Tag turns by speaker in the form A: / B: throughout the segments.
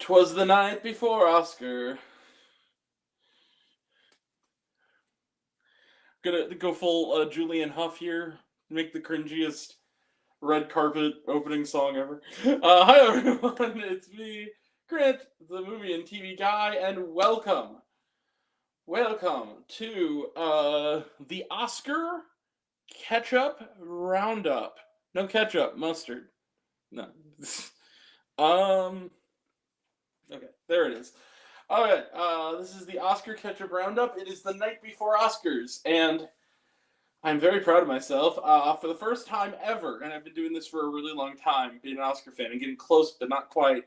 A: 'Twas the night before Oscar. Gonna go full Julian Huff here. Make the cringiest red carpet opening song ever. Hi everyone, it's me, Grant, the movie and TV guy, and welcome to the Oscar Catchup Roundup. No ketchup, mustard. No. Okay, there it is. Alright, this is the Oscar Catchup Roundup. It is the night before Oscars, and I'm very proud of myself. For the first time ever, and I've been doing this for a really long time, being an Oscar fan and getting close but not quite,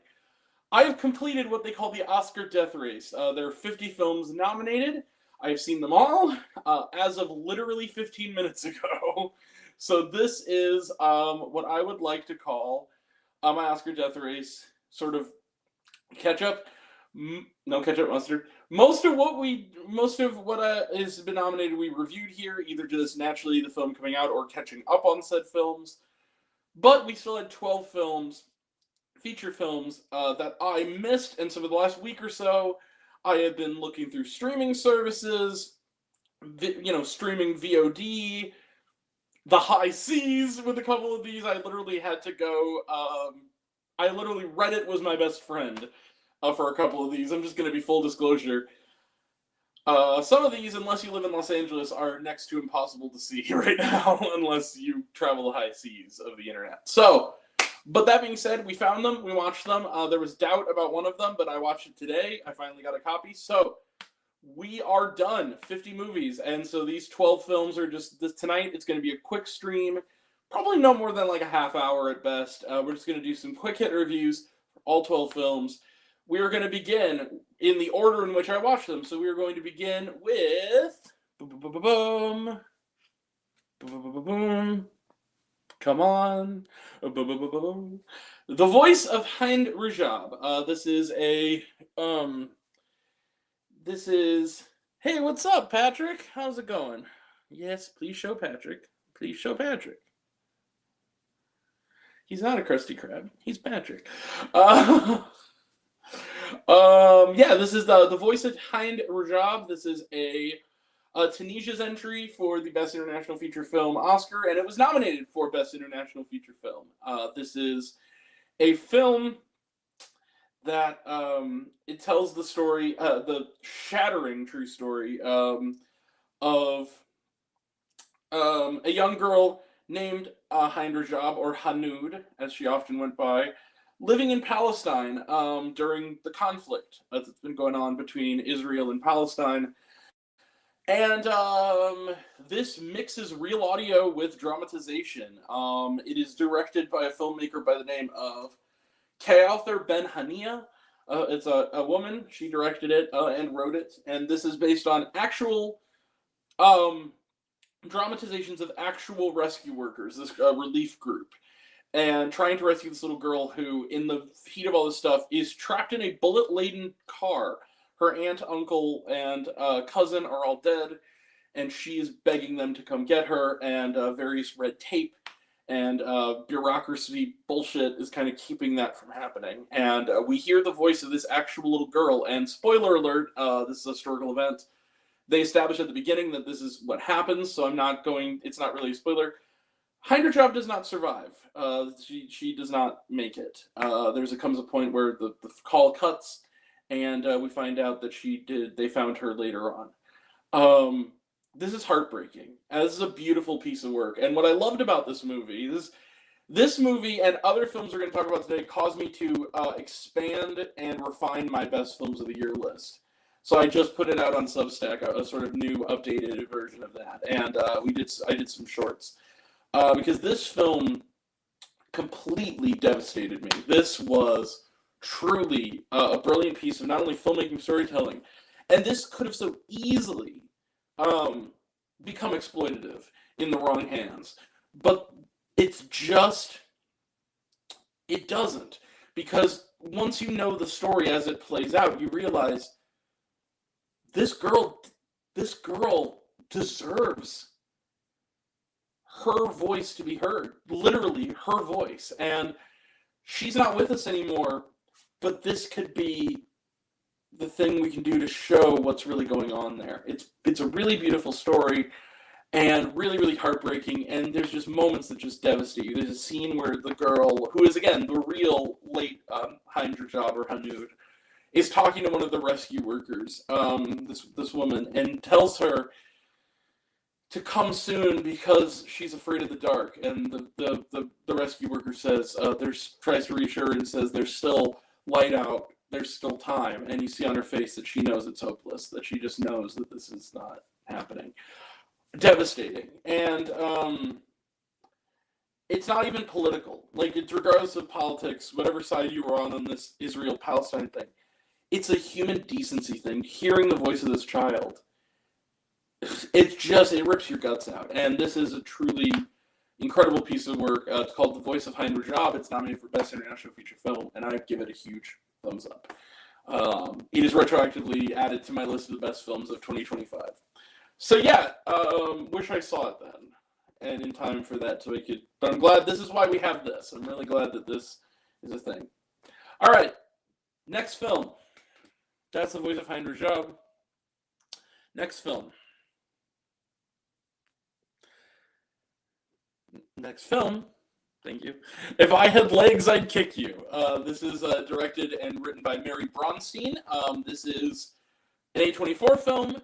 A: I have completed what they call the Oscar death race. There are 50 films nominated. I have seen them all as of literally 15 minutes ago. So this is what I would like to call my Oscar death race sort of catch-up. No ketchup, mustard. Most of what has been nominated we reviewed here, either just naturally the film coming out or catching up on said films. But we still had 12 films, feature films, that I missed, and so for the last week or so, I have been looking through streaming services, streaming VOD, the high seas with a couple of these. I literally had to go, Reddit was my best friend. For a couple of these. I'm just going to be full disclosure. Some of these, unless you live in Los Angeles, are next to impossible to see right now, unless you travel the high seas of the internet. So, but that being said, we found them, we watched them. There was doubt about one of them, but I watched it today. I finally got a copy. So, we are done. 50 movies. And so these 12 films are just, tonight, it's going to be a quick stream. Probably no more than like a half hour at best. We're just going to do some quick hit reviews for all 12 films. We are going to begin in the order in which I watched them. So we are going to begin with... Come on. The Voice of Hind Rajab. This is... Hey, what's up, Patrick? How's it going? Yes, please show Patrick. Please show Patrick. He's not a Krusty Krab. He's Patrick. This is the Voice of Hind Rajab. This is a Tunisia's entry for the Best International Feature Film Oscar, and it was nominated for Best International Feature Film. This is a film that it tells the story, the shattering true story of a young girl named Hind Rajab, or Hanoud, as she often went by, living in Palestine during the conflict that's been going on between Israel and Palestine. And this mixes real audio with dramatization. It is directed by a filmmaker by the name of Kawthar Ben Hania. It's a woman. She directed it and wrote it. And this is based on actual dramatizations of actual rescue workers, this relief group, and trying to rescue this little girl who, in the heat of all this stuff, is trapped in a bullet-laden car. Her aunt, uncle, and cousin are all dead, and she is begging them to come get her, and various red tape and bureaucracy bullshit is kind of keeping that from happening. And we hear the voice of this actual little girl, and spoiler alert, this is a historical event. They establish at the beginning that this is what happens, so it's not really a spoiler. Hind Rajab does not survive. She does not make it. Comes a point where the call cuts, and we find out that they found her later on. This is heartbreaking. This is a beautiful piece of work. And what I loved about this movie, this movie and other films we're going to talk about today caused me to expand and refine my best films of the year list. So I just put it out on Substack, a sort of new, updated version of that. And I did some shorts. Because this film completely devastated me. This was truly a brilliant piece of not only filmmaking, storytelling, and this could have so easily become exploitative in the wrong hands. But it doesn't. Because once you know the story as it plays out, you realize this girl deserves her voice to be heard. Literally, her voice. And she's not with us anymore but this could be the thing we can do to show what's really going on there. It's a really beautiful story and really, really heartbreaking, and there's just moments that just devastate you. There's a scene where the girl, who is, again, the real late Heinrich or Hanud, is talking to one of the rescue workers, this woman, and tells her to come soon because she's afraid of the dark. And the rescue worker says, tries to reassure her and says, there's still light out, there's still time. And you see on her face that she knows it's hopeless, that she just knows that this is not happening. Devastating. And it's not even political. Like, it's regardless of politics, whatever side you were on this Israel-Palestine thing. It's a human decency thing. Hearing the voice of this child, it rips your guts out. And this is a truly incredible piece of work. It's called The Voice of Hein Rajab. It's nominated for Best International Feature Film, and I give it a huge thumbs up. It is retroactively added to my list of the best films of 2025. So yeah, wish I saw it then, and in time for that, so I could. But I'm glad this is why we have this. I'm really glad that this is a thing. All right, next film. That's The Voice of Hein Rajab. Next film. Next film. Thank you. If I Had Legs, I'd Kick You. This is directed and written by Mary Bronstein. This is an A24 film,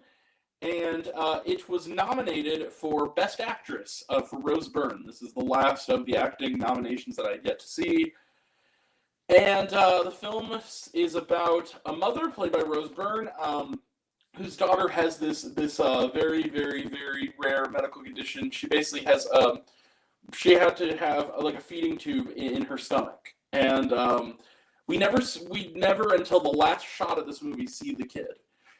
A: and it was nominated for Best Actress for Rose Byrne. This is the last of the acting nominations that I get to see. And the film is about a mother, played by Rose Byrne, whose daughter has this very, very, very rare medical condition. She basically has she had to have like a feeding tube in her stomach, and we never until the last shot of this movie see the kid.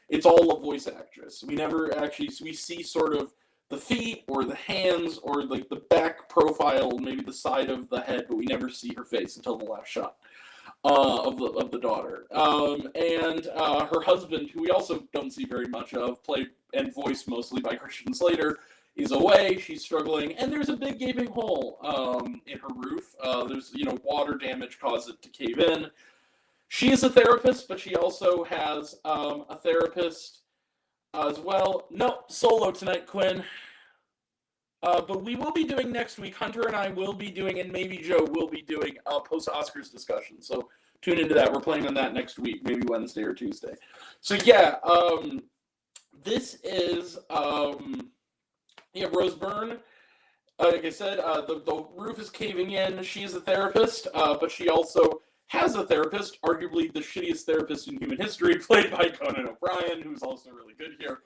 A: It's all a voice actress. We never actually we see sort of the feet or the hands or like the back profile, maybe the side of the head, but we never see her face until the last shot of the daughter. And her husband, who we also don't see very much of, played and voiced mostly by Christian Slater, is away. She's struggling, and there's a big gaping hole in her roof. There's water damage caused it to cave in. She is a therapist, but she also has a therapist as well. No, solo tonight, Quinn. But we will be doing next week. Hunter and I will be doing, and maybe Joe will be doing a post-Oscars discussion. So tune into that. We're playing on that next week, maybe Wednesday or Tuesday. So yeah, this is Rose Byrne. Like I said, the roof is caving in. She is a therapist, but she also has a therapist, arguably the shittiest therapist in human history, played by Conan O'Brien, who's also really good here.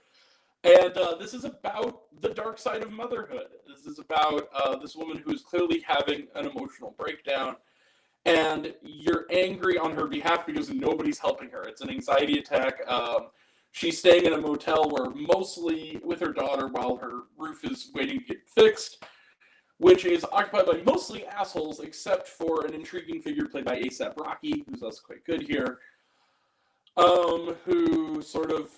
A: And this is about the dark side of motherhood. This is about this woman who's clearly having an emotional breakdown, and you're angry on her behalf because nobody's helping her. It's an anxiety attack. She's staying in a motel where mostly with her daughter while her roof is waiting to get fixed, which is occupied by mostly assholes, except for an intriguing figure played by A$AP Rocky, who's also quite good here, who sort of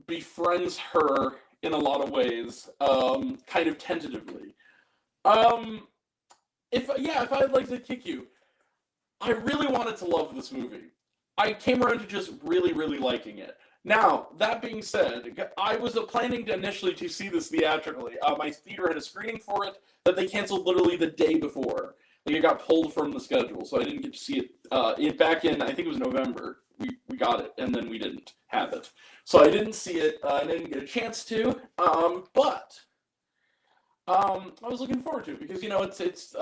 A: befriends her in a lot of ways, kind of tentatively. If I'd like to kick you, I really wanted to love this movie. I came around to just really, really liking it. Now, that being said, I was planning initially to see this theatrically. My theater had a screening for it that they canceled literally the day before. Like, it got pulled from the schedule, so I didn't get to see it. Back in, I think it was November, we got it, and then we didn't have it. So I didn't see it. I didn't get a chance to. But I was looking forward to it because it's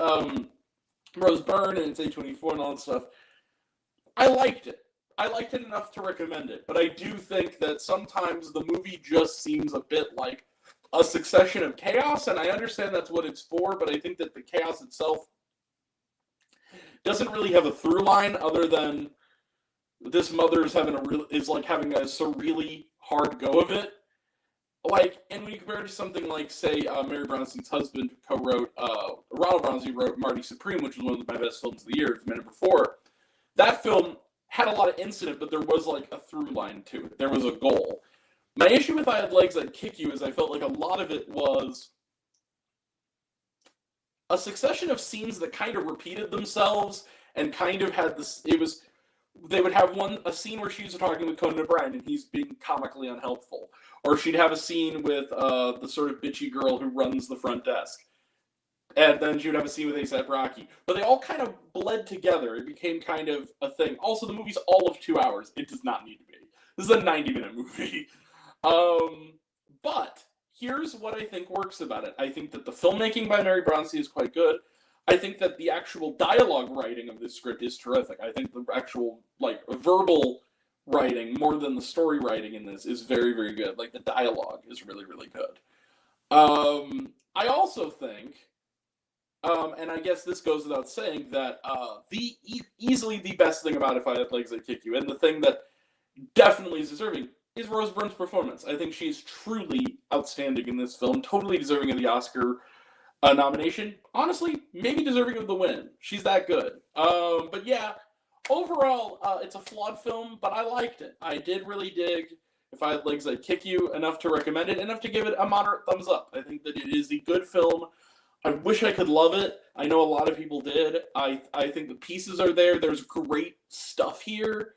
A: Rose Byrne and it's A24 and all that stuff. I liked it. I liked it enough to recommend it, but I do think that sometimes the movie just seems a bit like a succession of chaos, and I understand that's what it's for, but I think that the chaos itself doesn't really have a through line other than this mother is having having a really hard go of it. Like, and when you compare it to something like, say, Mary Bronstein's husband co-wrote, Ronald Bronstein wrote Marty Supreme, which was one of my best films of the year, the minute before. That film had a lot of incident, but there was like a through line to it. There was a goal. My issue with I Had Legs, I'd Kick You is I felt like a lot of it was a succession of scenes that kind of repeated themselves and kind of had this. It was they would have a scene where she's talking with Conan O'Brien and he's being comically unhelpful. Or she'd have a scene with the sort of bitchy girl who runs the front desk. And then she would have a scene with A$AP Rocky. But they all kind of bled together. It became kind of a thing. Also, the movie's all of 2 hours. It does not need to be. This is a 90-minute movie. But here's what I think works about it. I think that the filmmaking by Mary Bronstein is quite good. I think that the actual dialogue writing of this script is terrific. I think the actual, like, verbal writing, more than the story writing in this, is very, very good. Like, the dialogue is really, really good. I also think, and I guess this goes without saying, that easily the best thing about If I Had Legs, I'd Kick You, and the thing that definitely is deserving, is Rose Byrne's performance. I think she's truly outstanding in this film, totally deserving of the Oscar nomination. Honestly, maybe deserving of the win. She's that good. But yeah, overall, it's a flawed film, but I liked it. I did really dig If I Had Legs, I'd Kick You, enough to recommend it, enough to give it a moderate thumbs up. I think that it is a good film. I wish I could love it. I know a lot of people did. I think the pieces are there. There's great stuff here.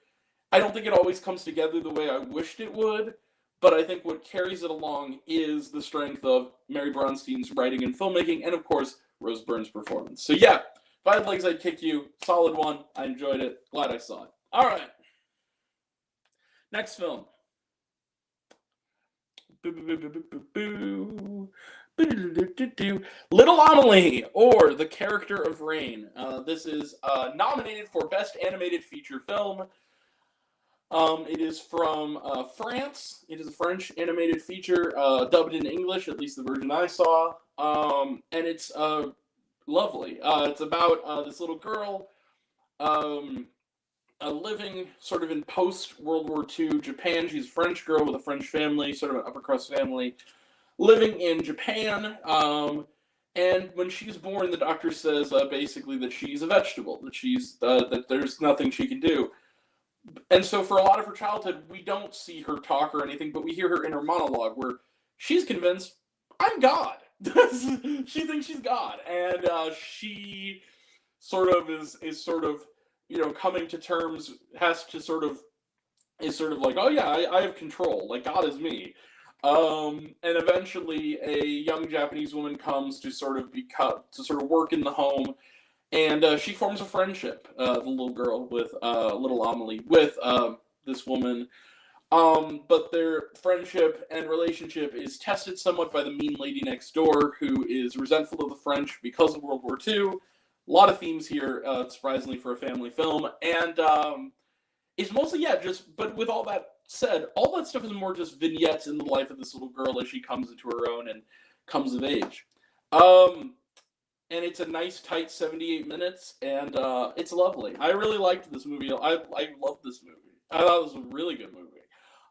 A: I don't think it always comes together the way I wished it would, but I think what carries it along is the strength of Mary Bronstein's writing and filmmaking, and of course, Rose Byrne's performance. So yeah, If I Had Legs, I'd Kick You. Solid one. I enjoyed it. Glad I saw it. All right. Next film. Little Amelie, or The Character of Rain. This is nominated for Best Animated Feature Film. It is from France. It is a French animated feature, dubbed in English, at least the version I saw. And it's lovely. It's about this little girl living sort of in post-World War II Japan. She's a French girl with a French family, sort of an upper-crust family, living in Japan. And when she's born, the doctor says basically that she's a vegetable, that there's nothing she can do. And so for a lot of her childhood, we don't see her talk or anything, but we hear her inner monologue where she's convinced, I'm God. She thinks she's God. And she sort of is sort of, coming to terms, is sort of like, oh yeah, I have control. Like, God is me. And eventually a young Japanese woman comes to sort of work in the home. And she forms a friendship, the little girl with little Amelie, with this woman. But their friendship and relationship is tested somewhat by the mean lady next door, who is resentful of the French because of World War II. A lot of themes here, surprisingly, for a family film. And it's mostly, but with all that said, all that stuff is more just vignettes in the life of this little girl as she comes into her own and comes of age. And it's a nice, tight 78 minutes, and it's lovely. I really liked this movie. I loved this movie. I thought it was a really good movie.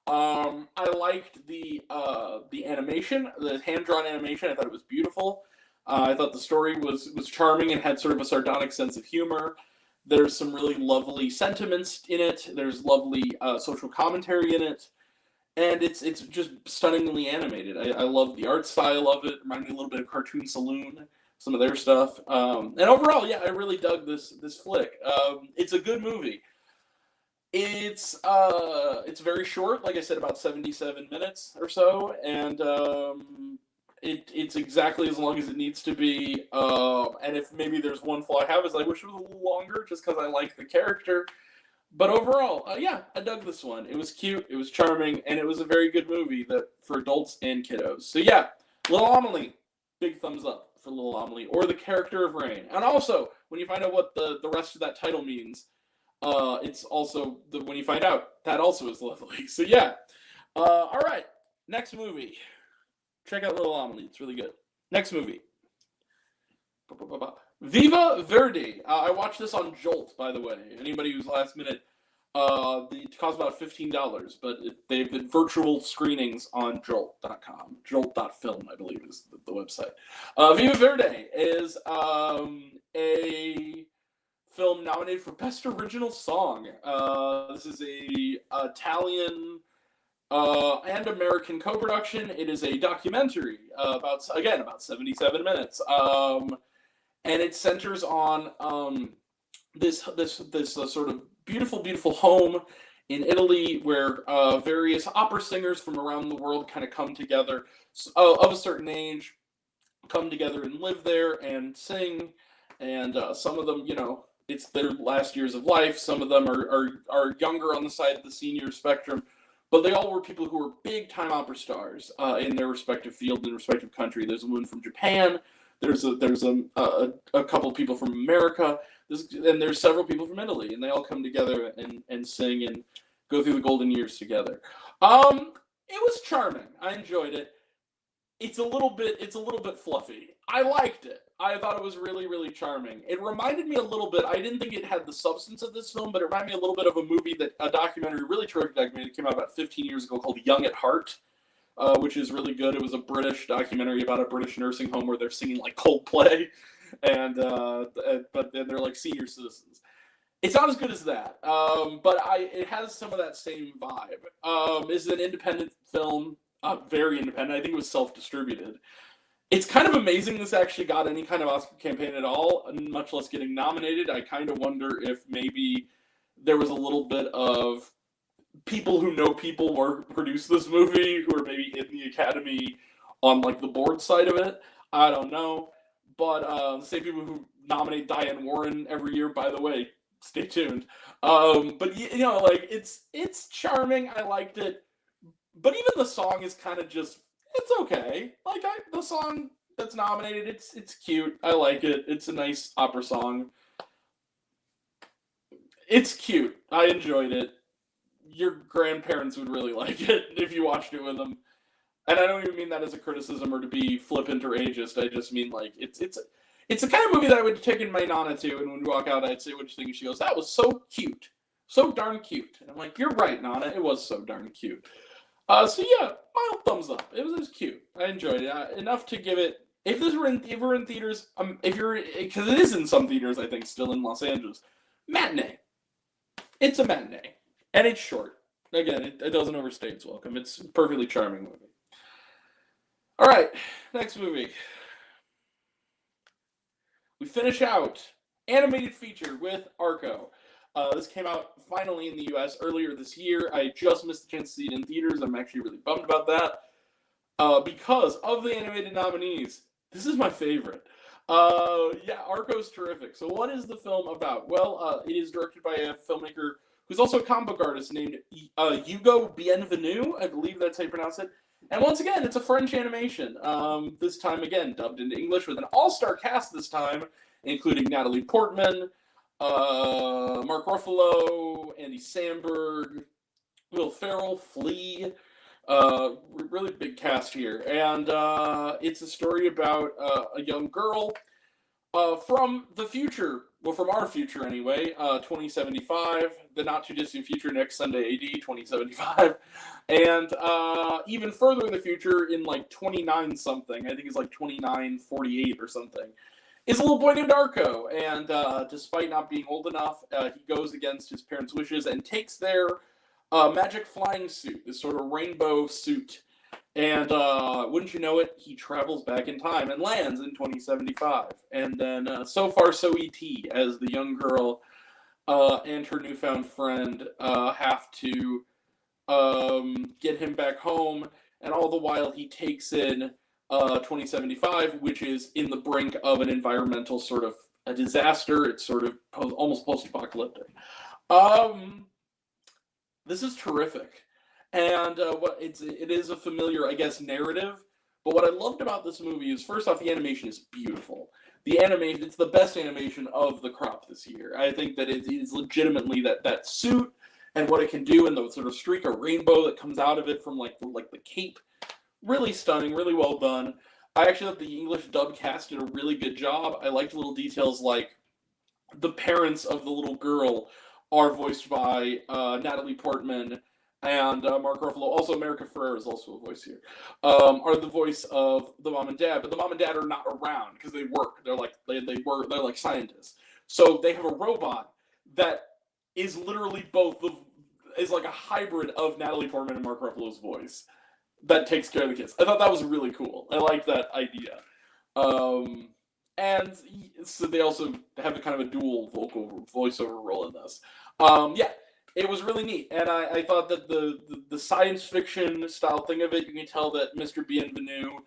A: I liked the animation, the hand-drawn animation. I thought it was beautiful. I thought the story was charming and had sort of a sardonic sense of humor. There's some really lovely sentiments in it. There's lovely social commentary in it. And it's just stunningly animated. I love the art style of it. It reminded me a little bit of Cartoon Saloon, some of their stuff. And overall, yeah, I really dug this flick. It's a good movie. It's very short, like I said, about 77 minutes or so, and it's exactly as long as it needs to be. And if maybe there's one flaw I have is I wish it was a little longer, just because I like the character. But overall, yeah, I dug this one. It was cute, it was charming, and it was a very good movie for adults and kiddos. So yeah, Little Amelie, big thumbs up for Little Amelie, or The Character of Rain. And also, when you find out what the rest of that title means, it's also, when you find out, that also is lovely. So yeah. All right, next movie. Check out Little Amelie, it's really good. Next movie. Viva Verde. I watched this on Jolt, by the way. Anybody who's last minute, it costs about $15, but they've been virtual screenings on Jolt.com. Jolt.film, I believe, is the website. Viva Verde is a film nominated for Best Original Song. This is a Italian and American co-production. It is a documentary about 77 minutes. And it centers on this sort of beautiful, beautiful home in Italy where various opera singers from around the world kind of come together of a certain age, come together and live there and sing. And some of them, it's their last years of life. Some of them are younger on the side of the senior spectrum, but they all were people who were big time opera stars in their respective field, in their respective country. There's a woman from Japan. There's a couple of people from America. And there's several people from Italy, and they all come together and sing and go through the golden years together. It was charming. I enjoyed it. It's a little bit fluffy. I liked it. I thought it was really, really charming. It reminded me a little bit, I didn't think it had the substance of this film, but it reminded me a little bit of a documentary, really terrific documentary that came out about 15 years ago called Young at Heart, which is really good. It was a British documentary about a British nursing home where they're singing like Coldplay, but then they're like senior citizens. It's not as good as that, but it has some of that same vibe. This is an independent film, very independent. I think it was self-distributed. It's kind of amazing this actually got any kind of Oscar campaign at all, much less getting nominated. I kind of wonder if maybe there was a little bit of people who know people were produced this movie who are maybe in the Academy on like the board side of it. I don't know, but the same people who nominate Diane Warren every year, by the way, stay tuned. But like it's charming. I liked it, but even the song is kind of just. It's okay. Like the song that's nominated, it's cute. I like it. It's a nice opera song. It's cute. I enjoyed it. Your grandparents would really like it if you watched it with them. And I don't even mean that as a criticism or to be flippant or ageist. I just mean like it's the kind of movie that I would take in my Nana to, and when we walk out, I'd say, "What you think?" She goes, "That was so cute, so darn cute." And I'm like, "You're right, Nana. It was so darn cute." So yeah, mild thumbs up. It was cute. I enjoyed it enough to give it. If we're in theaters, because it is in some theaters, I think, still in Los Angeles, matinee. It's a matinee, and it's short. Again, it doesn't overstay its welcome. It's a perfectly charming movie. All right, next movie. We finish out animated feature with Arco. This came out finally in the U.S. earlier this year. I just missed the chance to see it in theaters. I'm actually really bummed about that. Because of the animated nominees, this is my favorite. Arco's terrific. So what is the film about? Well, it is directed by a filmmaker who's also a comic book artist named Hugo Bienvenu. I believe that's how you pronounce it. And once again, it's a French animation. This time, again, dubbed into English with an all-star cast this time, including Natalie Portman, Mark Ruffalo, Andy Samberg, Will Ferrell, Flea, really big cast here. And it's a story about a young girl from the future, well, from our future anyway, 2075, the not too distant future, next Sunday AD, 2075, and even further in the future in like 29 something, I think it's like 2948 or something. Is a little boy named Arco, and despite not being old enough, he goes against his parents' wishes and takes their magic flying suit, this sort of rainbow suit, and wouldn't you know it, he travels back in time and lands in 2075. And then so far so ET, as the young girl and her newfound friend have to get him back home, and all the while he takes in 2075, which is in the brink of an environmental sort of a disaster. It's sort of almost post-apocalyptic. This is terrific, and it is a familiar, I guess, narrative. But what I loved about this movie is, first off, the animation is beautiful. The animation, it's the best animation of the crop this year. I think that it is legitimately that suit and what it can do, and the sort of streak of rainbow that comes out of it from like the cape. Really stunning, really well done. I actually thought the English dub cast did a really good job. I liked little details like the parents of the little girl are voiced by Natalie Portman and Mark Ruffalo. Also, America Ferrera is also a voice here. Are the voice of the mom and dad, but the mom and dad are not around because they work. They're like scientists. So they have a robot that is literally is like a hybrid of Natalie Portman and Mark Ruffalo's voice that takes care of the kids. I thought that was really cool. I like that idea. And so they also have a kind of a dual voiceover role in this. Yeah, it was really neat, and I thought that the science fiction style thing of it, you can tell that Mr. Bienvenu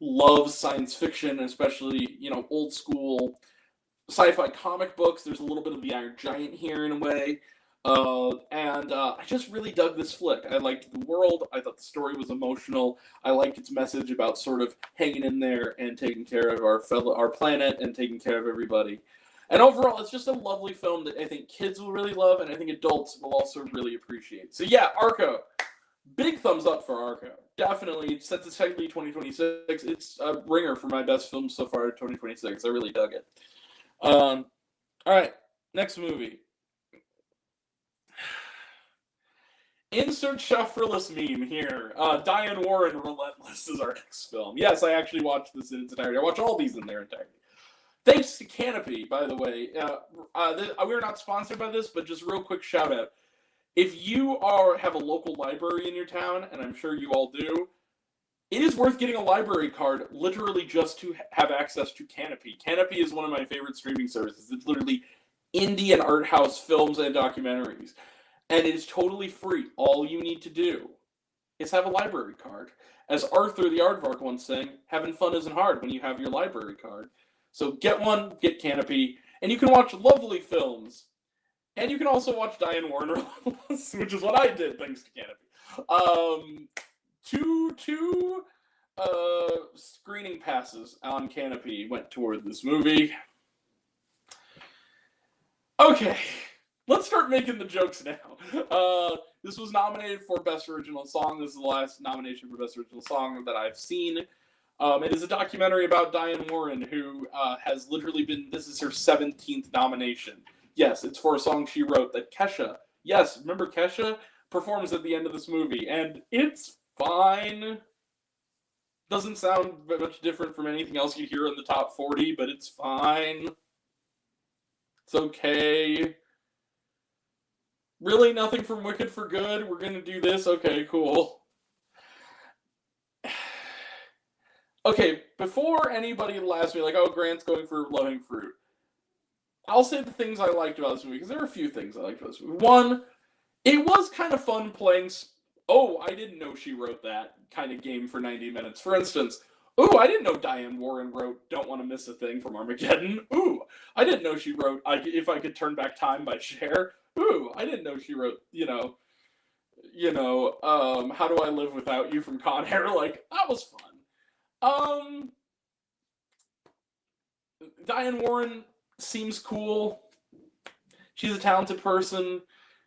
A: loves science fiction, especially old school sci-fi comic books. There's a little bit of the Iron Giant here in a way. And I just really dug this flick. I liked the world. I thought the story was emotional. I liked its message about sort of hanging in there and taking care of our planet and taking care of everybody. And overall, it's just a lovely film that I think kids will really love, and I think adults will also really appreciate. So yeah, Arco, big thumbs up for Arco. Definitely, since it's technically 2026, it's a ringer for my best film so far in 2026. I really dug it. All right, next movie. Insert Shufflerless meme here. Diane Warren, Relentless is our next film. Yes, I actually watched this in its entirety. I watch all these in their entirety. Thanks to Canopy, by the way. We're not sponsored by this, but just real quick shout out. If you have a local library in your town, and I'm sure you all do, it is worth getting a library card literally just to have access to Canopy. Canopy is one of my favorite streaming services. It's literally indie and art house films and documentaries. And it is totally free. All you need to do is have a library card. As Arthur the Aardvark once sang, having fun isn't hard when you have your library card. So get one, get Canopy, and you can watch lovely films. And you can also watch Diane Warren, which is what I did thanks to Canopy. Two screening passes on Canopy went toward this movie. Okay. Let's start making the jokes now. This was nominated for Best Original Song. This is the last nomination for Best Original Song that I've seen. It is a documentary about Diane Warren, who has literally this is her 17th nomination. Yes, it's for a song she wrote that Kesha, yes, remember Kesha, performs at the end of this movie. And it's fine. Doesn't sound much different from anything else you'd hear in the top 40, but it's fine. It's okay. Really, nothing from Wicked for Good? We're gonna do this? Okay, cool. Okay, before anybody will ask me, like, oh, Grant's going for low-hanging fruit, I'll say the things I liked about this movie, because there are a few things I liked about this movie. One, it was kind of fun playing, oh, I didn't know she wrote that kind of game for 90 minutes. For instance, ooh, I didn't know Diane Warren wrote Don't Want to Miss a Thing from Armageddon. Ooh, I didn't know she wrote If I Could Turn Back Time by Cher. Ooh, I didn't know she wrote, How Do I Live Without You from Con Air. Like, that was fun. Diane Warren seems cool. She's a talented person.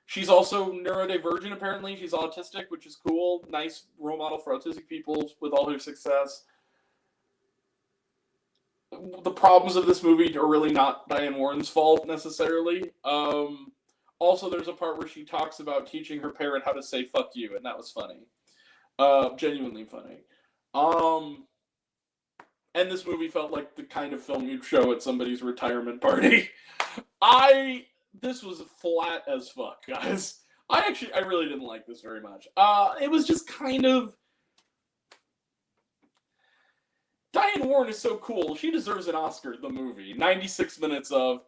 A: She's also neurodivergent, apparently. She's autistic, which is cool. Nice role model for autistic people with all her success. The problems of this movie are really not Diane Warren's fault, necessarily. Also, there's a part where she talks about teaching her parent how to say fuck you, and that was funny. Genuinely funny. And this movie felt like the kind of film you'd show at somebody's retirement party. This was flat as fuck, guys. I really didn't like this very much. It was just kind of... Diane Warren is so cool. She deserves an Oscar, the movie. 96 minutes of...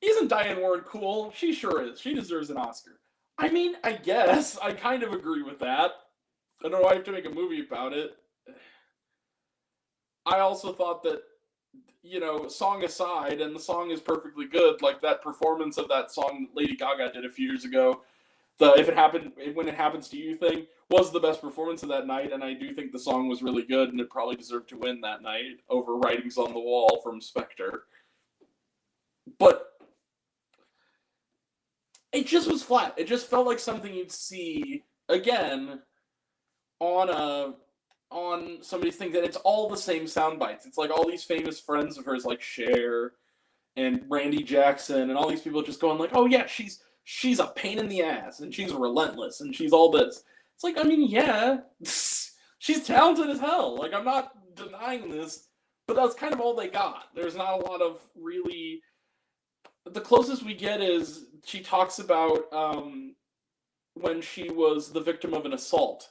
A: Isn't Diane Warren cool? She sure is. She deserves an Oscar. I mean, I guess. I kind of agree with that. I don't know why I have to make a movie about it. I also thought that, song aside, and the song is perfectly good, like that performance of that song that Lady Gaga did a few years ago, the When It Happens to You thing, was the best performance of that night, and I do think the song was really good, and it probably deserved to win that night over Writings on the Wall from Spectre. But it just was flat. It just felt like something you'd see, again, on somebody's thing, that it's all the same sound bites. It's like all these famous friends of hers, like Cher and Randy Jackson, and all these people just going like, oh yeah, she's a pain in the ass, and she's relentless, and she's all this. It's like, I mean, yeah, she's talented as hell. Like, I'm not denying this, but that's kind of all they got. There's not a lot of really... The closest we get is she talks about when she was the victim of an assault,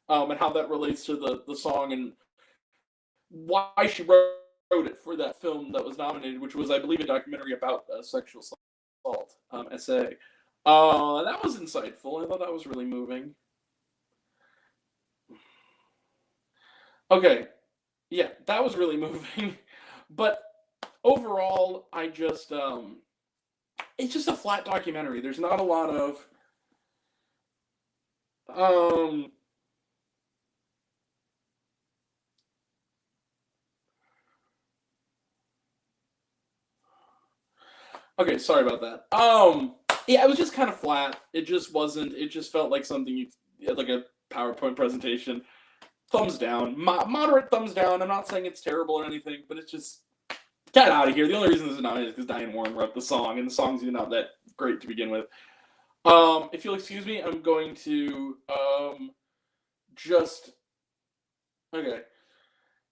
A: and how that relates to the song, and why she wrote wrote it for that film that was nominated, which was, I believe, a documentary about sexual assault, essay. That was insightful. I thought that was really moving. Okay, yeah, that was really moving. But overall, it's just a flat documentary. There's not a lot of, um, okay, sorry about that. Yeah, it was just kind of flat. It just wasn't. It just felt like something like a PowerPoint presentation. Thumbs down, moderate thumbs down. I'm not saying it's terrible or anything, but it's just get out of here. The only reason this is not is because Diane Warren wrote the song, and the song's not that great to begin with. If you'll excuse me, I'm going to just okay.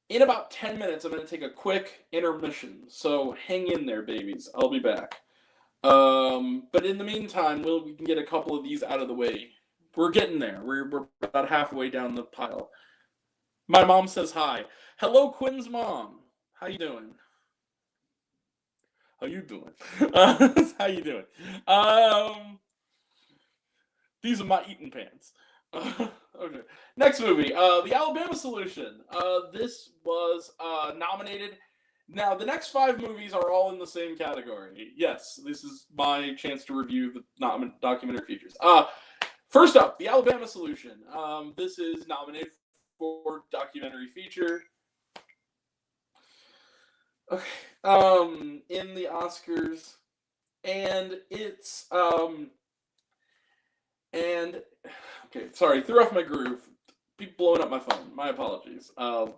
A: In about 10 minutes, I'm going to take a quick intermission. So hang in there, babies. I'll be back. But in the meantime, we can get a couple of these out of the way. We're getting there. We're about halfway down the pile. My mom says hi. Hello, Quinn's mom. How you doing? How you doing? How you doing? These are my eating pants. Okay. Next movie, The Alabama Solution. This was nominated. Now, the next 5 movies are all in the same category. Yes, this is my chance to review the documentary features. First up, The Alabama Solution. This is nominated for documentary feature. Okay. In the Oscars, and it's and okay, sorry, threw off my groove. Be blowing up my phone. My apologies. The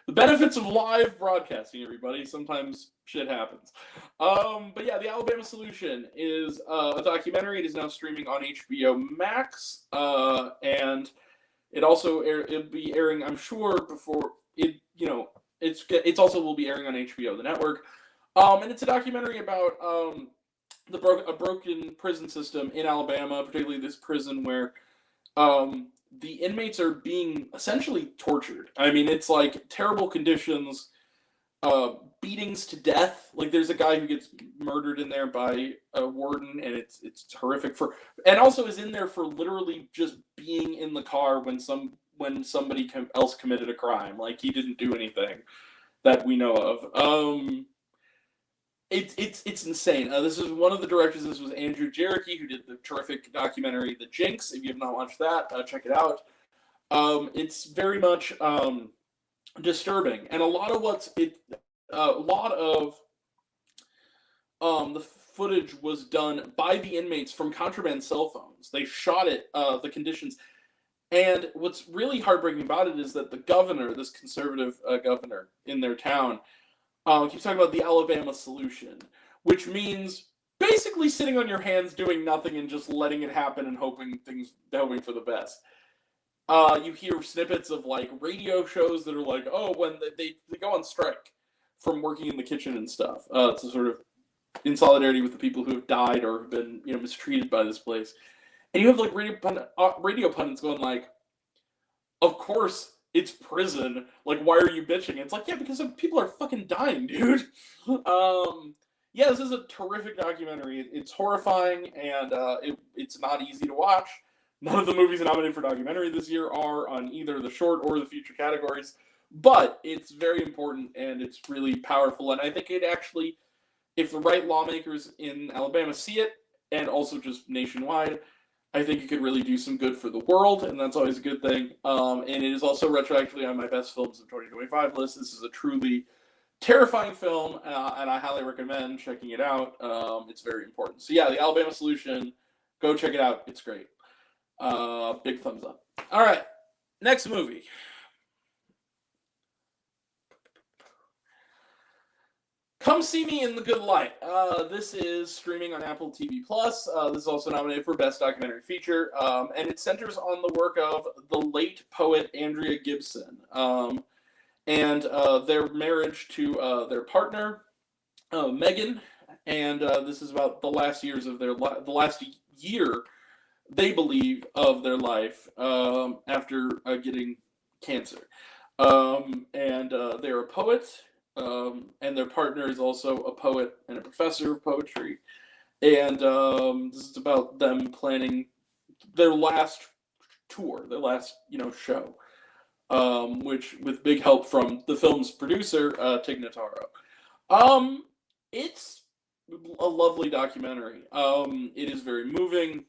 A: benefits of live broadcasting, everybody. Sometimes shit happens. But yeah, The Alabama Solution is a documentary. It is now streaming on HBO Max, and it also it'll be airing, I'm sure, before it. It's also will be airing on HBO, the network. And it's a documentary about a broken prison system in Alabama, particularly this prison where the inmates are being essentially tortured. I mean, it's like terrible conditions, beatings to death. Like there's a guy who gets murdered in there by a warden, and it's horrific and also is in there for literally just being in the car when somebody else committed a crime. Like he didn't do anything that we know of. It's insane. This is one of the directors. This was Andrew Jericho, who did the terrific documentary The Jinx. If you have not watched that, check it out. It's very much disturbing, and a lot of the footage was done by the inmates from contraband cell phones. They shot it, the conditions, and what's really heartbreaking about it is that the governor, this conservative governor in their town, keeps talking about the Alabama Solution, which means basically sitting on your hands doing nothing and just letting it happen and hoping for the best. You hear snippets of like radio shows that are like, oh, when they go on strike from working in the kitchen and stuff. It's a sort of in solidarity with the people who have died or have been mistreated by this place. And you have like radio pundits going like, of course it's prison. Like, why are you bitching? It's like, yeah, because people are fucking dying, dude. Yeah, this is a terrific documentary. It's horrifying, and it's not easy to watch. None of the movies nominated for documentary this year are on either the short or the feature categories, but it's very important, and it's really powerful, and I think it actually, if the right lawmakers in Alabama see it, and also just nationwide, I think it could really do some good for the world, and that's always a good thing. And it is also retroactively on my best films of 2025 list. This is a truly terrifying film, and I highly recommend checking it out. It's very important. So yeah, The Alabama Solution, go check it out. It's great. Big thumbs up. All right, next movie. Come See Me in the Good Light. This is streaming on Apple TV+. This is also nominated for Best Documentary Feature, and it centers on the work of the late poet Andrea Gibson, and their marriage to their partner, Megan, and this is about the last years of the last year, they believe, of their life after getting cancer. And they're a poet. and their partner is also a poet and a professor of poetry. And this is about them planning their last tour, their last show, which with big help from the film's producer, Tig Notaro. Um, it's a lovely documentary. It is very moving.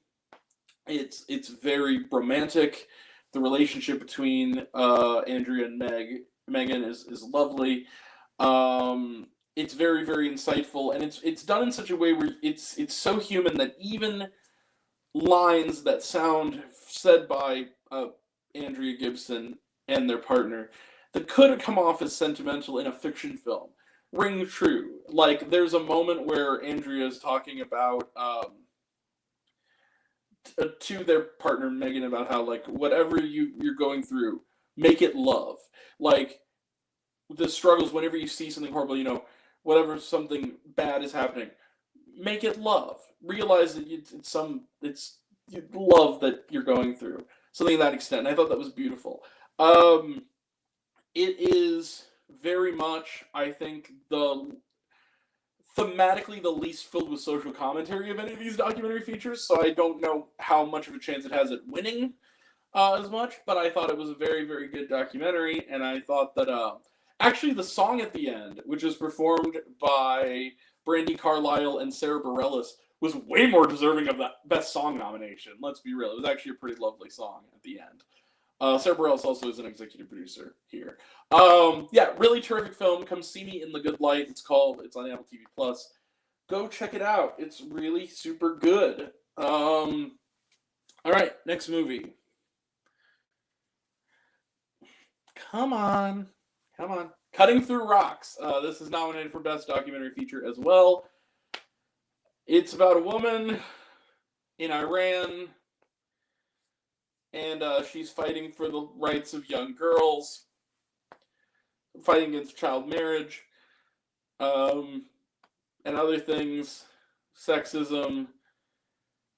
A: It's very romantic. The relationship between Andrea and Megan is lovely. It's very very insightful, and it's done in such a way where it's so human that even lines that sound said by Andrea Gibson and their partner that could have come off as sentimental in a fiction film ring true. Like there's a moment where Andrea is talking about to their partner Megan about how like whatever you're going through, make it love. Like the struggles whenever you see something horrible, whatever something bad is happening, make it love. Realize that it's love that you're going through. Something to that extent. And I thought that was beautiful. It is very much, I think, the thematically the least filled with social commentary of any of these documentary features, so I don't know how much of a chance it has at winning as much, but I thought it was a very, very good documentary, and I thought that actually the song at the end, which was performed by Brandy Carlisle and Sarah Bareilles, was way more deserving of that Best Song nomination. Let's be real. It was actually a pretty lovely song at the end. Sarah Bareilles also is an executive producer here. Yeah, really terrific film. Come see me in the good light. It's on Apple TV Plus. Go check it out. It's really super good. All right, next movie. Come on. Cutting Through Rocks. This is nominated for Best Documentary Feature as well. It's about a woman in Iran, and she's fighting for the rights of young girls, fighting against child marriage, and other things, sexism,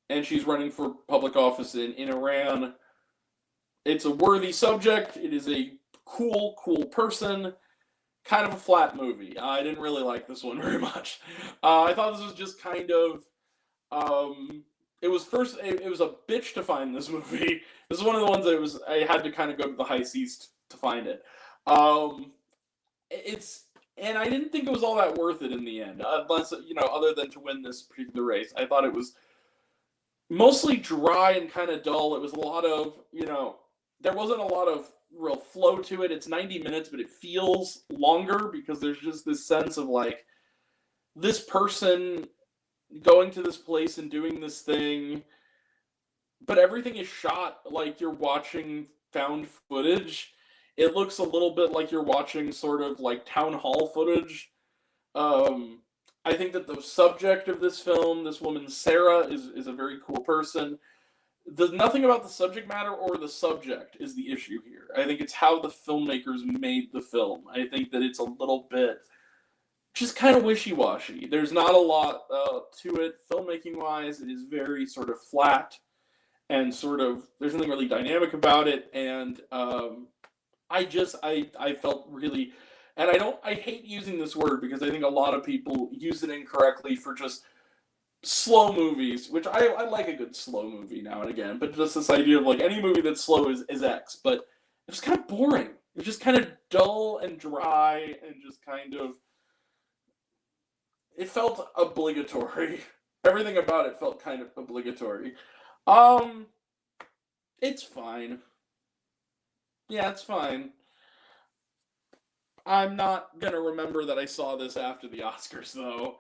A: and she's running for public office in Iran. It's a worthy subject. It is a cool person. Kind of a flat movie. I didn't really like this one very much. I thought this was just kind of. It was a bitch to find this movie. This is one of the ones that I had to kind of go to the high seas to find it. And I didn't think it was all that worth it in the end, unless other than to win this particular race. I thought it was mostly dry and kind of dull. It was a lot of there wasn't a lot of real flow to it. It's 90 minutes, but it feels longer because there's just this sense of like this person going to this place and doing this thing, but everything is shot like you're watching found footage. It looks a little bit like you're watching sort of like town hall footage. I think that the subject of this film, this woman Sarah, is a very cool person. Nothing about the subject matter or the subject is the issue here. I think it's how the filmmakers made the film. I think that it's a little bit just kind of wishy-washy. There's not a lot to it filmmaking-wise. It is very sort of flat and sort of there's nothing really dynamic about it. And I felt really, and I hate using this word because I think a lot of people use it incorrectly for just slow movies, which I like a good slow movie now and again, but just this idea of like any movie that's slow is X, but it was kind of boring. It was just kind of dull and dry and just kind of, it felt obligatory. Everything about it felt kind of obligatory. It's fine. Yeah, it's fine. I'm not gonna remember that I saw this after the Oscars, though.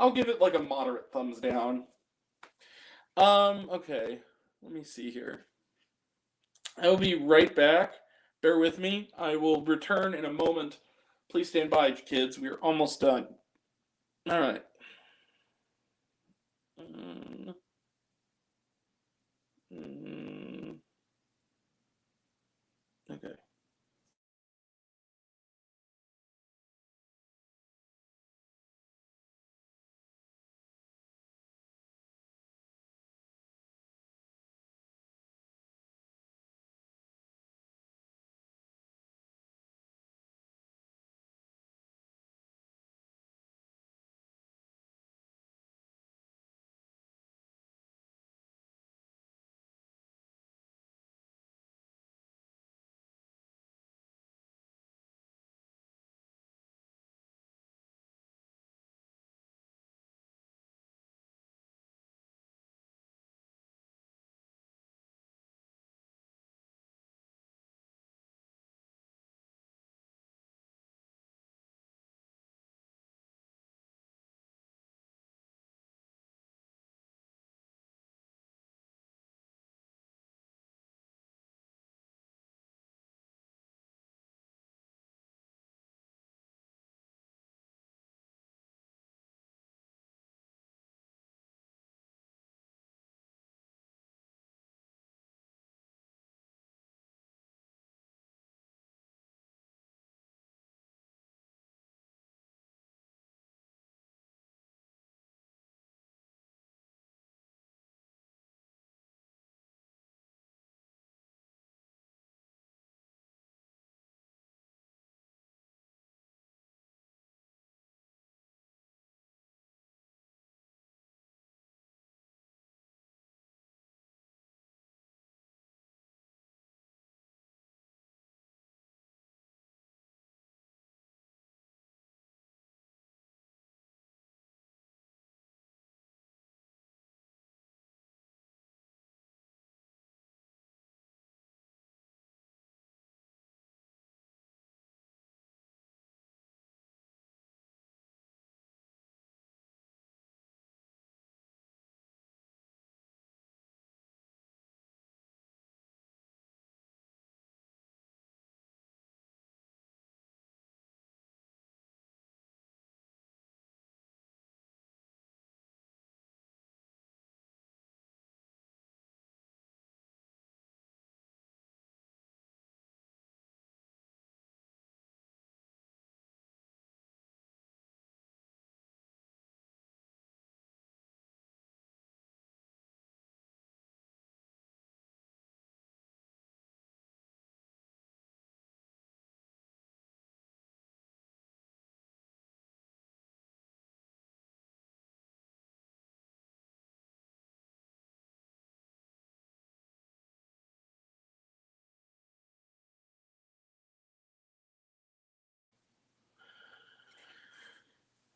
A: I'll give it like a moderate thumbs down. Okay. Let me see here. I will be right back. Bear with me. I will return in a moment. Please stand by, kids. We are almost done. All right. Okay.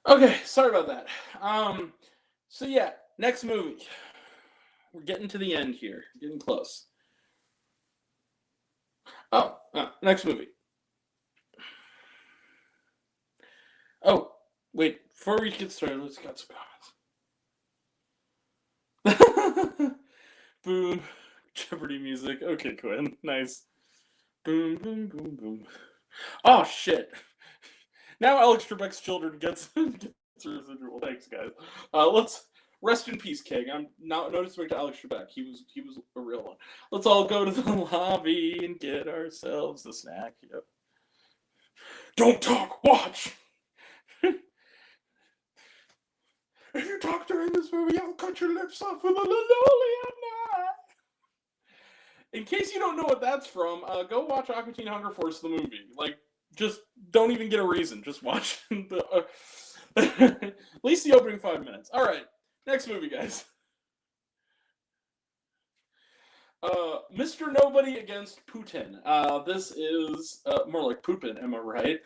A: Okay, sorry about that. So yeah, next movie. We're getting to the end here. Getting close. Oh, next movie. Oh, wait. Before we get started, let's got some comments. Boom. Jeopardy music. Okay, Quinn. Nice. Boom, boom, boom, boom. Oh shit. Now Alex Trebek's children gets a residual. Thanks, guys. Let's rest in peace, King. I'm not noticing to Alex Trebek. He was a real one. Let's all go to the lobby and get ourselves a snack. Yep. Don't talk. Watch. If you talk during this movie, I'll cut your lips off with a linoleum knife. In case you don't know what that's from, go watch Aqua Teen Hunger Force the movie. Like, just don't even get a reason. Just watch at least the opening 5 minutes. All right, next movie, guys. Mr. Nobody against Putin. This is more like Poopin, am I right?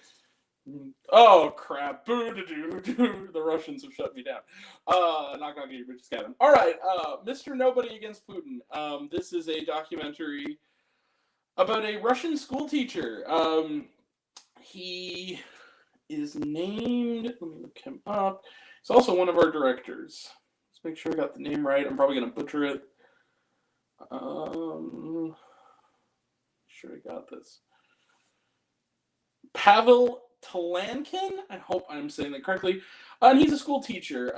A: Oh crap! Boo-doo-doo-doo. The Russians have shut me down. Knock knock your bitches, Kevin. All right, Mr. Nobody against Putin. This is a documentary about a Russian school teacher. He is named. Let me look him up. He's also one of our directors. Let's make sure I got the name right. I'm probably gonna butcher it. Sure I got this. Pavel Talankin. I hope I'm saying that correctly. And he's a school teacher.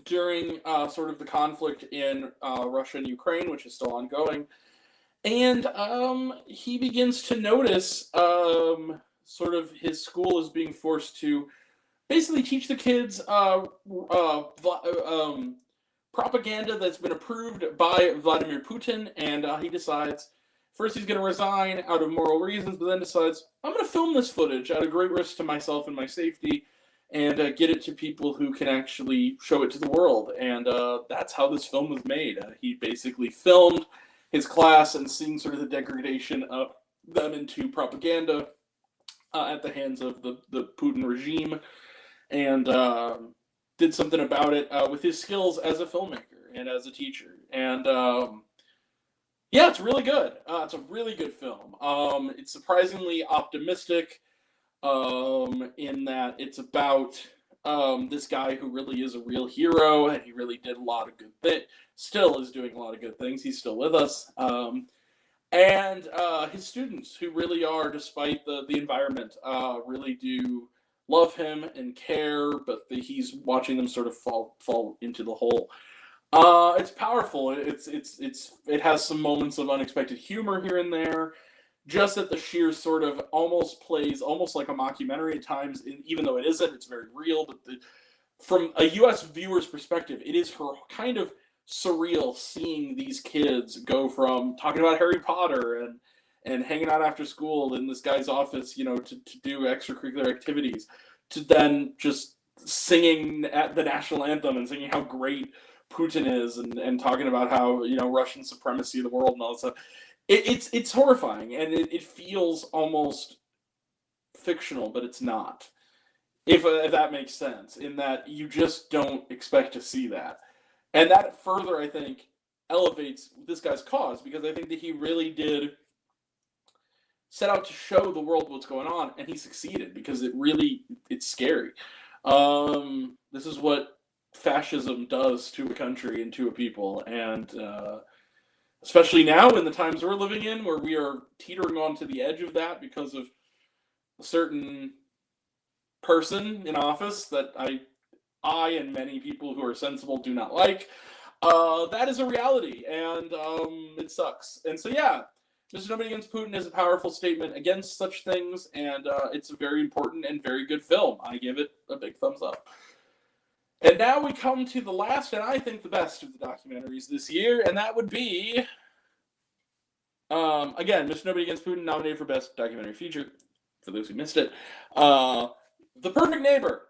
A: During sort of the conflict in Russia and Ukraine, which is still ongoing. And he begins to notice sort of his school is being forced to basically teach the kids propaganda that's been approved by Vladimir Putin. And he decides first he's going to resign out of moral reasons, but then decides, I'm going to film this footage at a great risk to myself and my safety and get it to people who can actually show it to the world. And that's how this film was made. He basically filmed his class and seeing sort of the degradation of them into propaganda at the hands of the Putin regime, and did something about it with his skills as a filmmaker and as a teacher. And yeah, it's really good. It's a really good film. It's surprisingly optimistic in that it's about this guy who really is a real hero, and he really did a lot of good things. Still is doing a lot of good things. He's still with us. And his students, who really are, despite the environment, really do love him and care, but he's watching them sort of fall into the hole. It's powerful. It has some moments of unexpected humor here and there. Just that the sheer sort of almost plays almost like a mockumentary at times, even though it isn't. It's very real, but from a U.S. viewer's perspective, it is kind of surreal seeing these kids go from talking about Harry Potter and hanging out after school in this guy's office, to do extracurricular activities, to then just singing at the national anthem and singing how great Putin is, and talking about how Russian supremacy of the world and all that stuff. It's horrifying, and it feels almost fictional, but it's not. If that makes sense, in that you just don't expect to see that. And that further, I think, elevates this guy's cause, because I think that he really did set out to show the world what's going on, and he succeeded, because it's scary. This is what fascism does to a country and to a people, and especially now in the times we're living in, where we are teetering onto the edge of that because of a certain person in office that I and many people who are sensible do not like. That is a reality, and it sucks. And so, yeah, Mr. Nobody Against Putin is a powerful statement against such things, and it's a very important and very good film. I give it a big thumbs up. And now we come to the last, and I think the best of the documentaries this year, and that would be, again, Mr. Nobody Against Putin, nominated for Best Documentary Feature, for those who missed it. The Perfect Neighbor.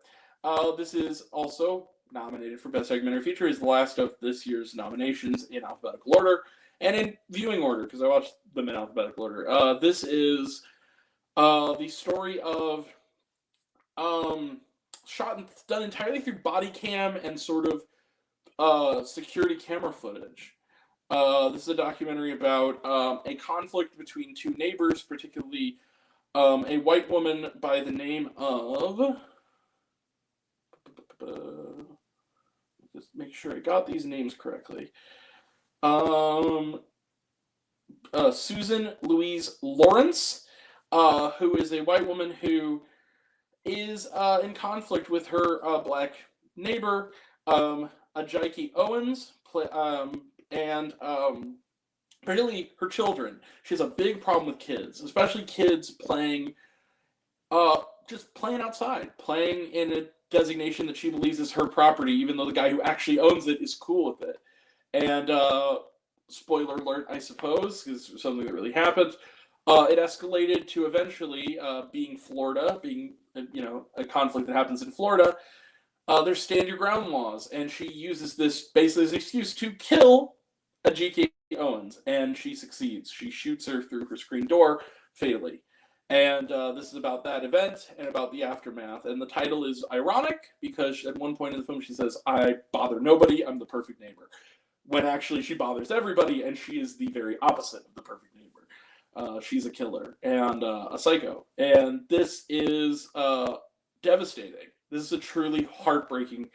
A: This is also nominated for Best Documentary Feature. Is the last of this year's nominations in alphabetical order and in viewing order, because I watched them in alphabetical order. This is the story of shot and done entirely through body cam and sort of security camera footage. This is a documentary about a conflict between two neighbors, particularly a white woman by the name of. Just make sure I got these names correctly. Susan Louise Lawrence, who is a white woman who is in conflict with her black neighbor, Ajaiki Owens, and particularly her children. She has a big problem with kids, especially kids playing, just playing outside, playing in a designation that she believes is her property, even though the guy who actually owns it is cool with it. And spoiler alert, I suppose, because it's something that really happened. It escalated to eventually being Florida, being a conflict that happens in Florida. There's stand your ground laws, and she uses this basically as an excuse to kill Ajaiki Owens, and she succeeds. She shoots her through her screen door fatally. And this is about that event and about the aftermath. And the title is ironic because at one point in the film she says, "I bother nobody, I'm the perfect neighbor." When actually she bothers everybody, and she is the very opposite of the perfect neighbor. She's a killer and a psycho. And this is devastating. This is a truly heartbreaking,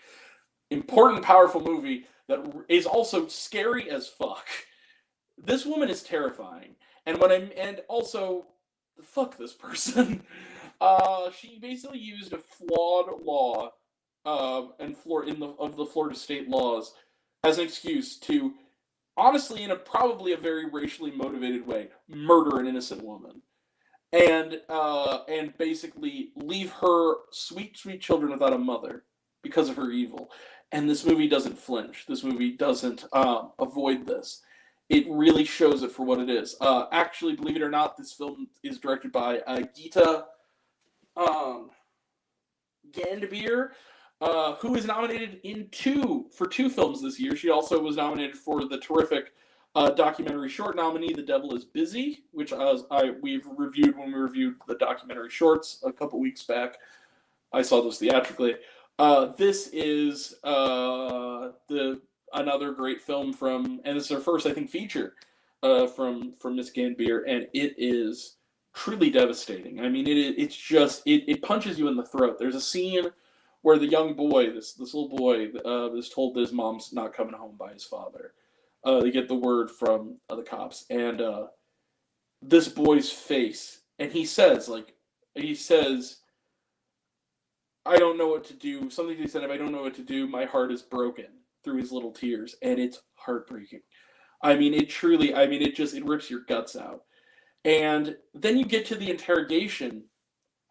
A: important, powerful movie that is also scary as fuck. This woman is terrifying. And also, fuck this person. She basically used a flawed law of the Florida state laws as an excuse to, honestly, in probably a very racially motivated way, murder an innocent woman, and basically leave her sweet, sweet children without a mother because of her evil. And this movie doesn't flinch. This movie doesn't avoid this. It really shows it for what it is. Actually, believe it or not, this film is directed by Geeta Gandbir, who is nominated for two films this year. She also was nominated for the terrific documentary short nominee, The Devil is Busy, which we've reviewed when we reviewed the documentary shorts a couple weeks back. I saw those theatrically. This is another great film and this is her first, I think, feature from Miss Gambir, and it is truly devastating. I mean, it punches you in the throat. There's a scene where the young boy, this little boy, is told that his mom's not coming home by his father. They get the word from the cops, and this boy's face, and he says, "I don't know what to do." Something he said, "If I don't know what to do, my heart is broken," through his little tears, and it's heartbreaking. I mean, it rips your guts out. And then you get to the interrogation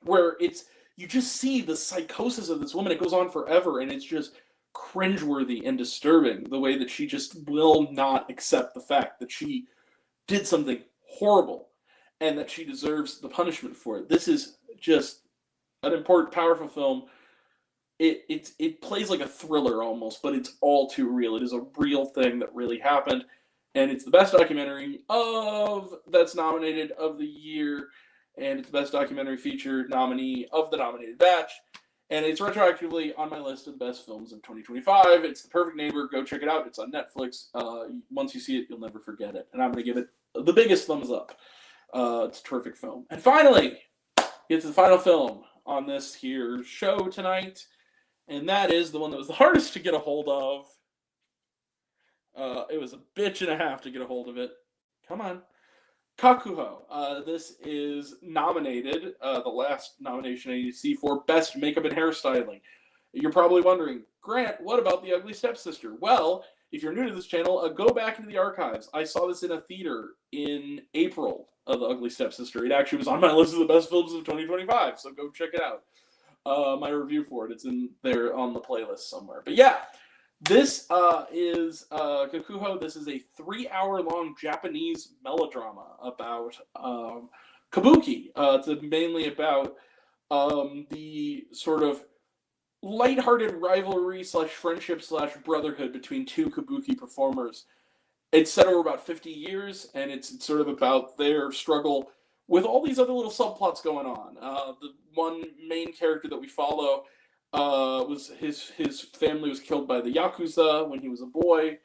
A: where you just see the psychosis of this woman. It goes on forever, and it's just cringeworthy and disturbing the way that she just will not accept the fact that she did something horrible and that she deserves the punishment for it. This is just an important, powerful film. It plays like a thriller almost, but it's all too real. It is a real thing that really happened, and it's the best documentary that's nominated of the year, and it's the best documentary feature nominee of the nominated batch, and it's retroactively on my list of the best films of 2025. It's The Perfect Neighbor. Go check it out. It's on Netflix. Once you see it, you'll never forget it, and I'm going to give it the biggest thumbs up. It's a terrific film. And finally, it's the final film on this here show tonight, and that is the one that was the hardest to get a hold of. It was a bitch and a half to get a hold of it. Come on. Kakuho. This is nominated, the last nomination I need to see, for Best Makeup and Hairstyling. You're probably wondering, Grant, what about The Ugly Stepsister? Well, if you're new to this channel, go back into the archives. I saw this in a theater in April of The Ugly Stepsister. It actually was on my list of the best films of 2025, so go check it out. My review for it, it's in there on the playlist somewhere. But yeah, this is Kakuho. This is a 3-hour-long Japanese melodrama about kabuki. It's mainly about the sort of lighthearted rivalry / friendship / brotherhood between two kabuki performers. It's set over about 50 years, and it's sort of about their struggle with all these other little subplots going on. The one main character that we follow Was his family was killed by the Yakuza when he was a boy,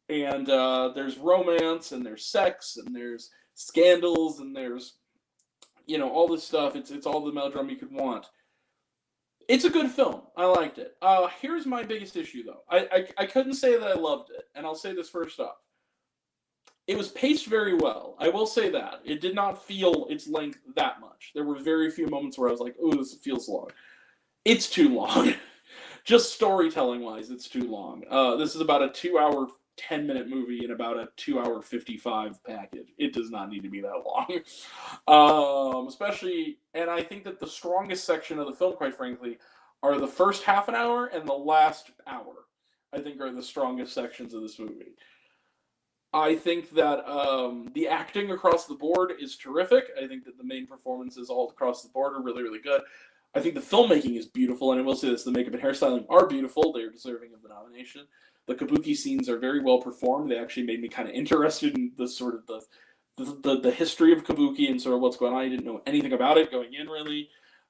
A: and there's romance and there's sex and there's scandals and there's all this stuff. It's all the melodrama you could want. It's a good film. I liked it. Here's my biggest issue though. I couldn't say that I loved it, and I'll say this first off. It was paced very well. I will say that. It did not feel its length that much. There were very few moments where I was like, "Oh, this feels long." It's too long. Just storytelling wise, it's too long. This is about a 2 hour, 10-minute movie in about a 2 hour 55 package. It does not need to be that long. Especially, and I think that the strongest section of the film, quite frankly, are the first half an hour and the last hour. I think are the strongest sections of this movie. I think that the acting across the board is terrific. I think that the main performances all across the board are really, really good. I think the filmmaking is beautiful, and I will say this: the makeup and hairstyling are beautiful. They are deserving of the nomination. The kabuki scenes are very well performed. They actually made me kind of interested in the sort of the history of kabuki and sort of what's going on. I didn't know anything about it going in, really,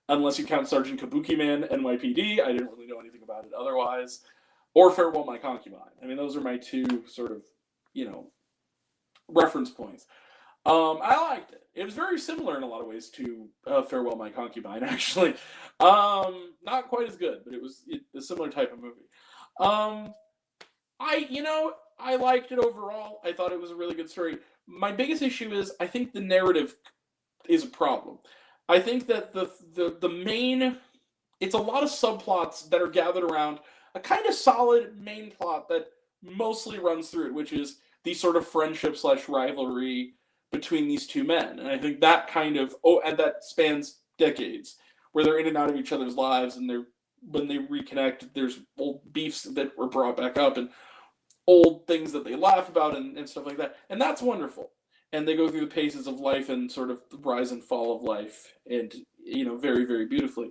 A: unless you count Sergeant Kabuki Man, NYPD. I didn't really know anything about it otherwise, or Farewell My Concubine. I mean, those are my two sort of reference points. I liked it. It was very similar in a lot of ways to Farewell My Concubine, actually. Not quite as good, but it was a similar type of movie. Um, I liked it overall. I thought it was a really good story. My biggest issue is I think the narrative is a problem. I think that the main it's a lot of subplots that are gathered around a kind of solid main plot that mostly runs through it, which is the sort of friendship slash rivalry between these two men. And I think that and that spans decades, where they're in and out of each other's lives, and when they reconnect, there's old beefs that were brought back up and old things that they laugh about and stuff like that. And that's wonderful. And they go through the paces of life and sort of the rise and fall of life, and very, very beautifully.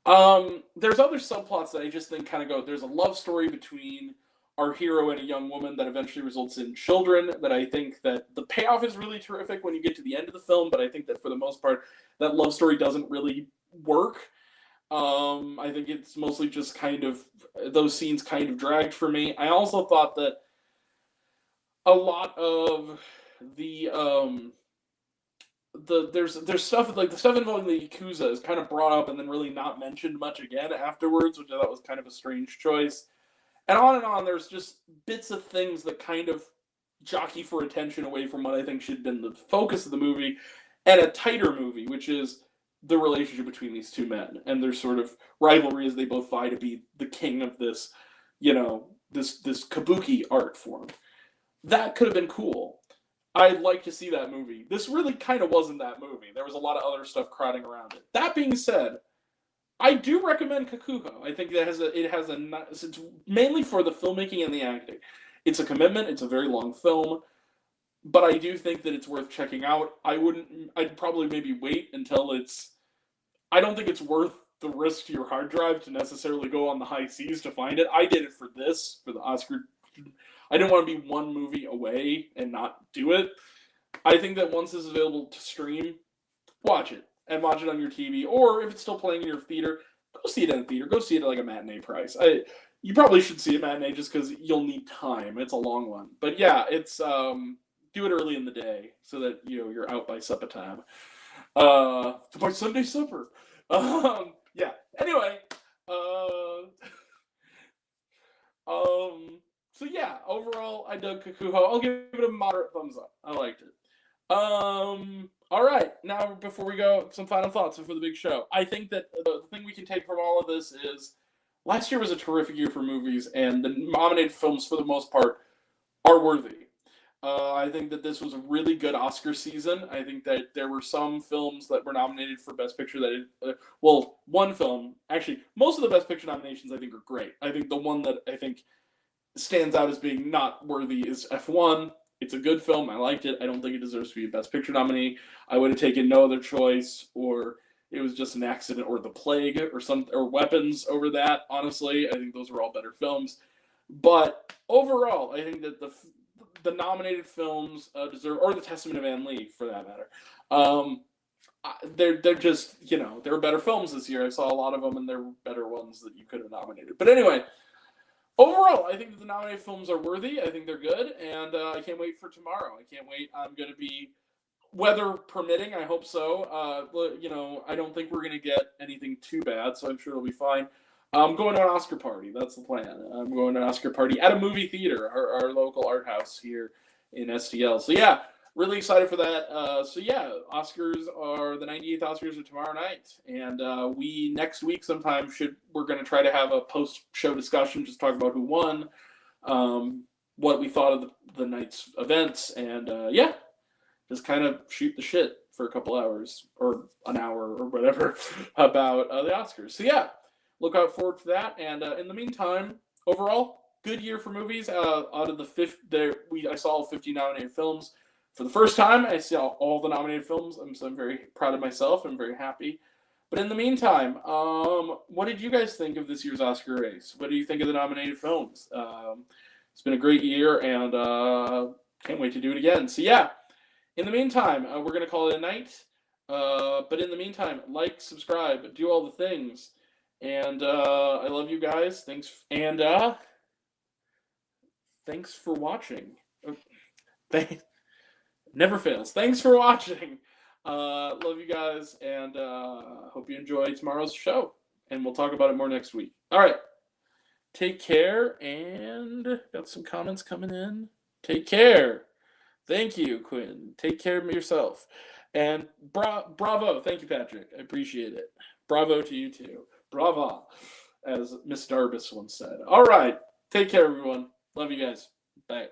A: There's other subplots that I just think kind of go. There's a love story between our hero and a young woman that eventually results in children. That I think that the payoff is really terrific when you get to the end of the film, but I think that for the most part, that love story doesn't really work. I think it's mostly just kind of those scenes kind of dragged for me. I also thought that a lot of the there's stuff like the stuff involving the Yakuza is kind of brought up and then really not mentioned much again afterwards, which I thought was kind of a strange choice. And on, there's just bits of things that kind of jockey for attention away from what I think should have been the focus of the movie, and a tighter movie, which is the relationship between these two men and their sort of rivalry as they both vie to be the king of this, this kabuki art form. That could have been cool. I'd like to see that movie. This really kind of wasn't that movie. There was a lot of other stuff crowding around it. That being said, I do recommend Kakuho. I think it's mainly for the filmmaking and the acting. It's a commitment. It's a very long film, but I do think that it's worth checking out. I'd probably maybe wait until I don't think it's worth the risk to your hard drive to necessarily go on the high seas to find it. I did it for the Oscar. I didn't want to be one movie away and not do it. I think that once it's available to stream, watch it. And watch it on your TV, or if it's still playing in your theater, go see it in a theater. Go see it at like a matinee price. You probably should see a matinee just because you'll need time. It's a long one, but yeah, it's do it early in the day so that you're out by supper time. By Sunday supper. Yeah. Anyway, so yeah, overall, I dug Kakuho. I'll give it a moderate thumbs up. I liked it. All right, now before we go, some final thoughts before the big show. I think that the thing we can take from all of this is last year was a terrific year for movies, and the nominated films, for the most part, are worthy. I think that this was a really good Oscar season. I think that there were some films that were nominated for Best Picture one film. Actually, most of the Best Picture nominations I think are great. I think the one that I think stands out as being not worthy is F1. It's a good film. I liked it. I don't think it deserves to be a Best Picture nominee. I would have taken no other choice, or it was just an accident, or The Plague, or Weapons over that. Honestly, I think those were all better films. But overall, I think that the nominated films deserve, or The Testament of Anne Lee, for that matter, they're just, there were better films this year. I saw a lot of them, and there were better ones that you could have nominated. But anyway, overall, I think the nominated films are worthy. I think they're good, and I can't wait for tomorrow. I can't wait. I'm going to be, weather permitting, I hope so. I don't think we're going to get anything too bad, so I'm sure it'll be fine. I'm going to an Oscar party. That's the plan. I'm going to an Oscar party at a movie theater, our local art house here in STL. So, yeah, really excited for that. Oscars are, the 98th Oscars are tomorrow night. And we, next week sometime, we're going to try to have a post-show discussion, just talk about who won, what we thought of the night's events, and, just kind of shoot the shit for a couple hours, or an hour, or whatever, about the Oscars. So, yeah. Look out forward to that, and in the meantime, overall, good year for movies. Out of the I saw all 50 nominated films for the first time. I saw all the nominated films, so I'm very proud of myself. I'm very happy. But in the meantime, what did you guys think of this year's Oscar race? What do you think of the nominated films? It's been a great year, and can't wait to do it again. So yeah, in the meantime, we're gonna call it a night. But in the meantime, like, subscribe, do all the things. And I love you guys. Thanks, and thanks for watching. Never fails. Thanks for watching. Love you guys, and hope you enjoy tomorrow's show. And we'll talk about it more next week. All right. Take care, and got some comments coming in. Take care. Thank you, Quinn. Take care of yourself. And bravo. Thank you, Patrick. I appreciate it. Bravo to you, too. Brava, as Miss Darbus once said. All right. Take care, everyone. Love you guys. Bye.